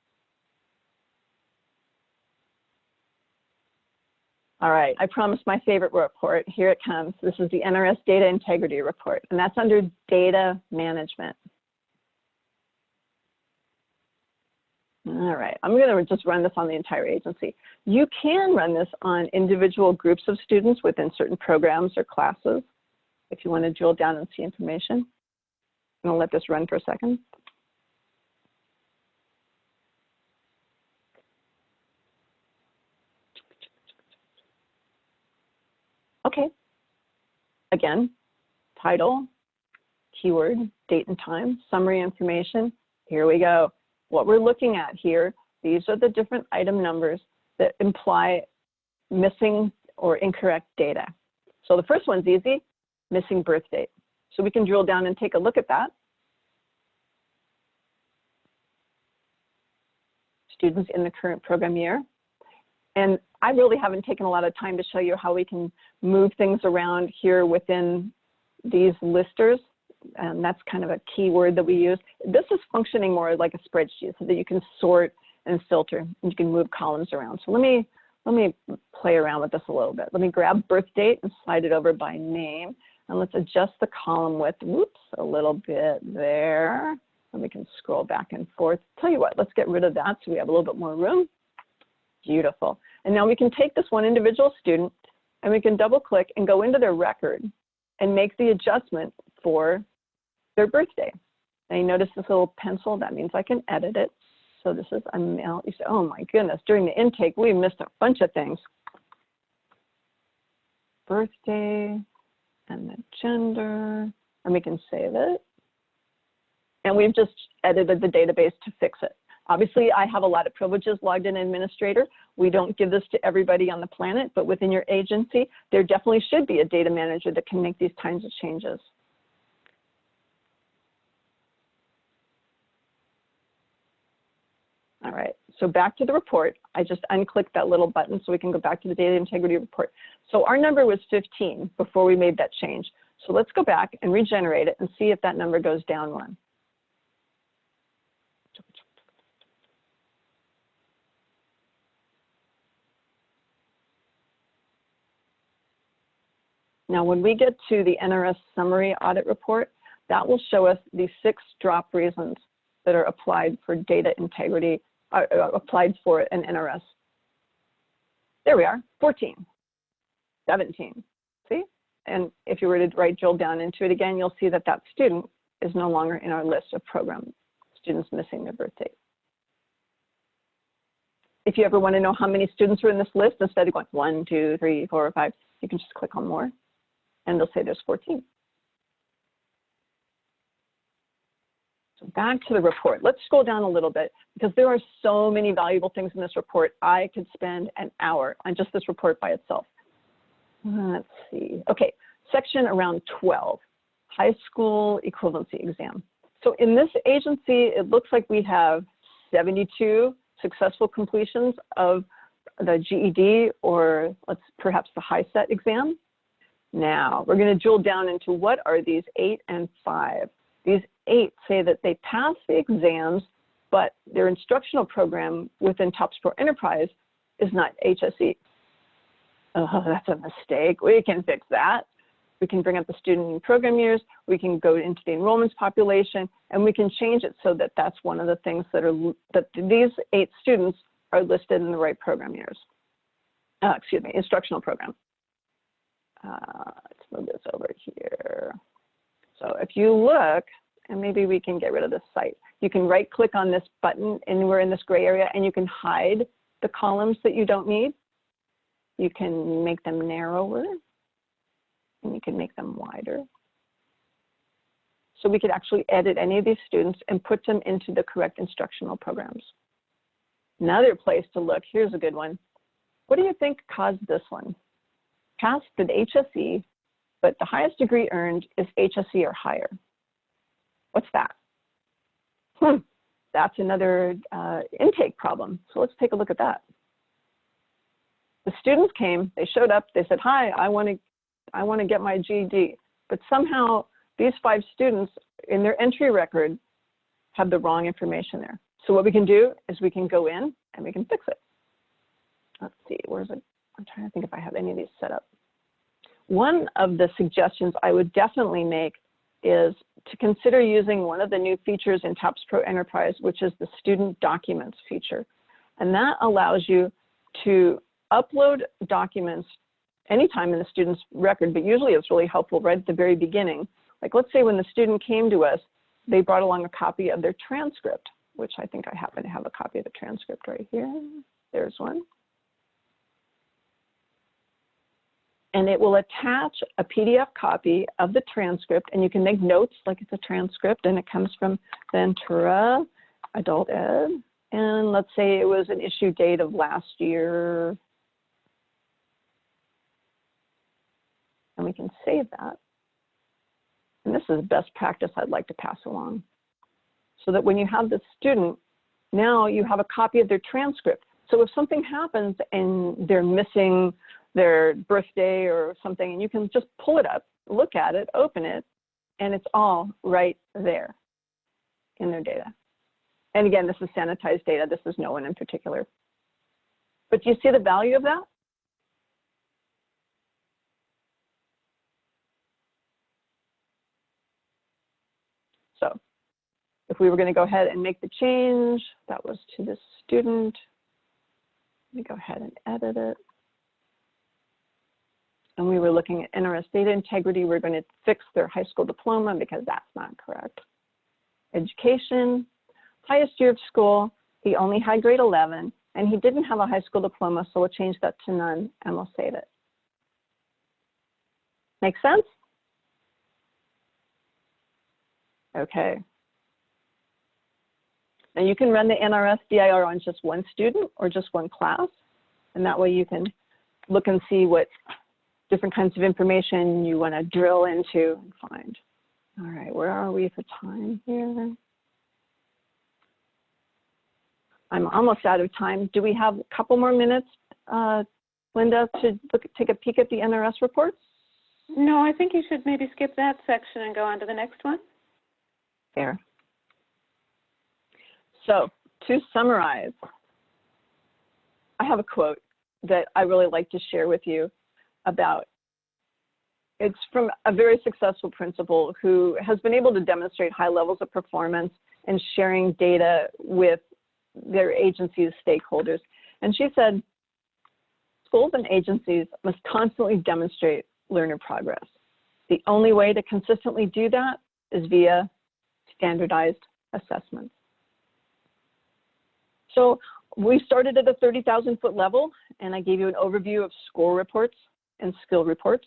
All right, I promised my favorite report. Here it comes. This is the NRS Data Integrity Report, and that's under Data Management. All right, I'm going to just run this on the entire agency. You can run this on individual groups of students within certain programs or classes if you want to drill down and see information. I'm going to let this run for a second. Okay, again, title, keyword, date and time, summary information. Here we go. What we're looking at here, these are the different item numbers that imply missing or incorrect data. So the first one's easy, missing birth date. So we can drill down and take a look at that. Students in the current program year. And I really haven't taken a lot of time to show you how we can move things around here within these listers. And that's kind of a key word that we use. This is functioning more like a spreadsheet so that you can sort and filter and you can move columns around. So let me play around with this a little bit. Let me grab birth date and slide it over by name. And let's adjust the column width, whoops, a little bit there. And we can scroll back and forth. Tell you what, let's get rid of that so we have a little bit more room. Beautiful. And now we can take this one individual student and we can double click and go into their record and make the adjustment for their birthday. Now you notice this little pencil, that means I can edit it. So this is a male. You say, oh my goodness, during the intake, we missed a bunch of things. Birthday and the gender, and we can save it. And we've just edited the database to fix it. Obviously, I have a lot of privileges logged in administrator. We don't give this to everybody on the planet, but within your agency, there definitely should be a data manager that can make these kinds of changes. All right, so back to the report. I just unclicked that little button so we can go back to the data integrity report. So our number was 15 before we made that change. So let's go back and regenerate it and see if that number goes down one. Now, when we get to the NRS summary audit report, that will show us the 6 drop reasons that are applied for data integrity, applied for an NRS. There we are, 14, 17, see? And if you were to drill down into it again, you'll see that that student is no longer in our list of program students missing their birth date. If you ever want to know how many students are in this list, instead of going 1, 2, 3, 4, 5, you can just click on more. And they'll say there's 14. So back to the report. Let's scroll down a little bit because there are so many valuable things in this report. I could spend an hour on just this report by itself. Let's see. Okay, section around 12, high school equivalency exam. So in this agency, it looks like we have 72 successful completions of the GED or perhaps the HiSET exam. Now, we're going to drill down into what are these 8 and 5. These 8 say that they pass the exams, but their instructional program within Top Sport Enterprise is not HSE. Oh, that's a mistake. We can fix that. We can bring up the student and program years. We can go into the enrollments population, and we can change it so that that's one of the things that these 8 students are listed in the right program years. Excuse me, instructional program. Let's move this over here. So if you look, and maybe we can get rid of this site, you can right click on this button anywhere in this gray area and you can hide the columns that you don't need. You can make them narrower and you can make them wider. So we could actually edit any of these students and put them into the correct instructional programs. Another place to look, here's a good one. What do you think caused this one? Passed at HSE, but the highest degree earned is HSE or higher. What's that? That's another intake problem. So let's take a look at that. The students came, they showed up, they said, hi, I want to get my GED. But somehow these 5 students in their entry record have the wrong information there. So what we can do is we can go in and we can fix it. Let's see, where's it? I'm trying to think if I have any of these set up. One of the suggestions I would definitely make is to consider using one of the new features in TOPS Pro Enterprise, which is the Student Documents feature. And that allows you to upload documents anytime in the student's record, but usually it's really helpful right at the very beginning. Like let's say when the student came to us, they brought along a copy of their transcript, which I think I happen to have a copy of the transcript right here. There's one. And it will attach a PDF copy of the transcript, and you can make notes like it's a transcript, and it comes from Ventura Adult Ed. And let's say it was an issue date of last year. And we can save that. And this is best practice I'd like to pass along. So that when you have the student, now you have a copy of their transcript. So if something happens and they're missing their birthday or something, and you can just pull it up, look at it, open it, and it's all right there in their data. And again, this is sanitized data. This is no one in particular. But do you see the value of that? So if we were going to go ahead and make the change, that was to the student. Let me go ahead and edit it. And we were looking at NRS data integrity. We're going to fix their high school diploma because that's not correct. Education, highest year of school, he only had grade 11, and he didn't have a high school diploma, so we'll change that to none, and we'll save it. Make sense? Okay. Now you can run the NRS DIR on just one student or just one class, and that way you can look and see what different kinds of information you want to drill into and find. All right, where are we for time here? I'm almost out of time. Do we have a couple more minutes, Linda, to take a peek at the NRS reports? No, I think you should maybe skip that section and go on to the next one. Fair. So to summarize, I have a quote that I really like to share with you about. It's from a very successful principal who has been able to demonstrate high levels of performance and sharing data with their agency's stakeholders. And she said, schools and agencies must constantly demonstrate learner progress. The only way to consistently do that is via standardized assessments. So we started at a 30,000-foot level, and I gave you an overview of score reports and skill reports.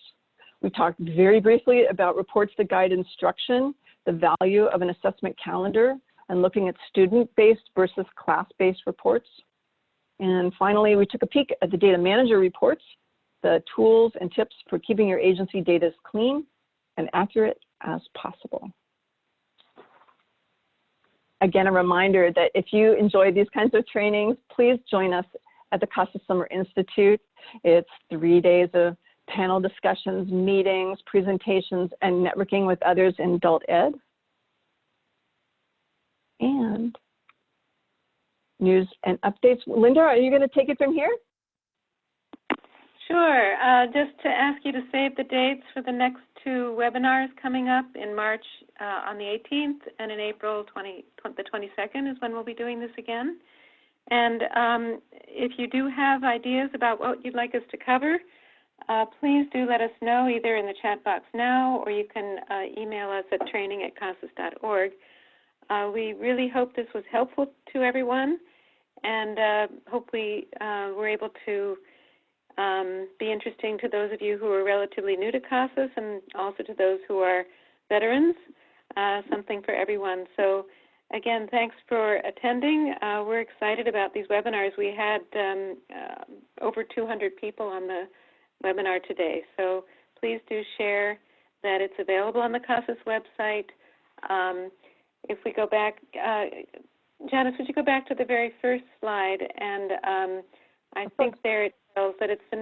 We talked very briefly about reports that guide instruction, the value of an assessment calendar, and looking at student-based versus class-based reports. And finally, we took a peek at the data manager reports, the tools and tips for keeping your agency data as clean and accurate as possible. Again, a reminder that if you enjoy these kinds of trainings, please join us at the CASAS Summer Institute. It's 3 days of panel discussions, meetings, presentations, and networking with others in adult ed. And news and updates. Linda, are you going to take it from here? Sure. Just to ask you to save the dates for the next two webinars coming up in March on the 18th, and in April the 22nd is when we'll be doing this again. And if you do have ideas about what you'd like us to cover, please do let us know either in the chat box now, or you can email us at training@casas.org. We really hope this was helpful to everyone, and hope we were able to be interesting to those of you who are relatively new to CASAS, and also to those who are veterans, something for everyone. So again, thanks for attending. We're excited about these webinars. We had over 200 people on the webinar today, so please do share that it's available on the CASAS website. If we go back, Janice, would you go back to the very first slide? And I think there it tells that it's the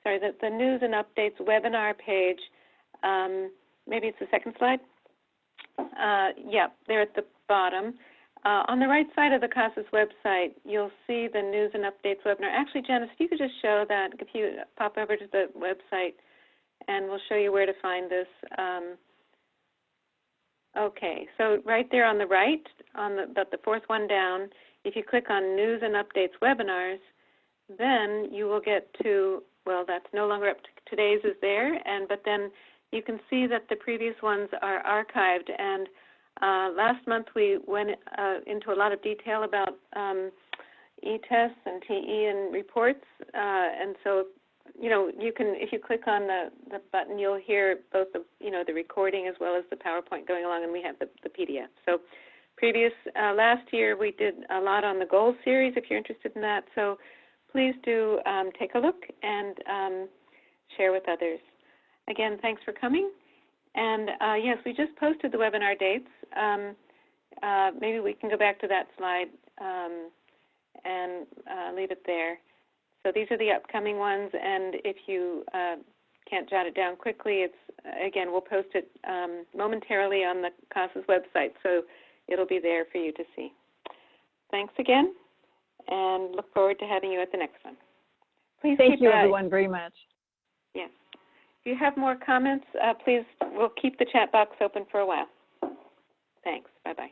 the News and Updates webinar page. Maybe it's the second slide. Yeah, they're at the bottom. On the right side of the CASAS website, you'll see the news and updates webinar. Actually, Janice, if you could just show that, if you pop over to the website, and we'll show you where to find this. Okay, so right there on the right, on the fourth one down, if you click on News and Updates Webinars, then you will get to, well, that's no longer up to today's is there, but then you can see that the previous ones are archived. And last month we went into a lot of detail about e-tests and TE and reports, and so you can, if you click on the button, you'll hear both the the recording as well as the PowerPoint going along, and we have the PDF. So last year we did a lot on the goals series, if you're interested in that. So please do take a look and share with others. Again, thanks for coming. And yes, we just posted the webinar dates. Maybe we can go back to that slide and leave it there. So these are the upcoming ones, and if you can't jot it down quickly, again, we'll post it momentarily on the CASAS website, so it'll be there for you to see. Thanks again, and look forward to having you at the next one. Please Thank you, everyone, very much. Yes. If you have more comments, please, we'll keep the chat box open for a while. Thanks. Bye-bye.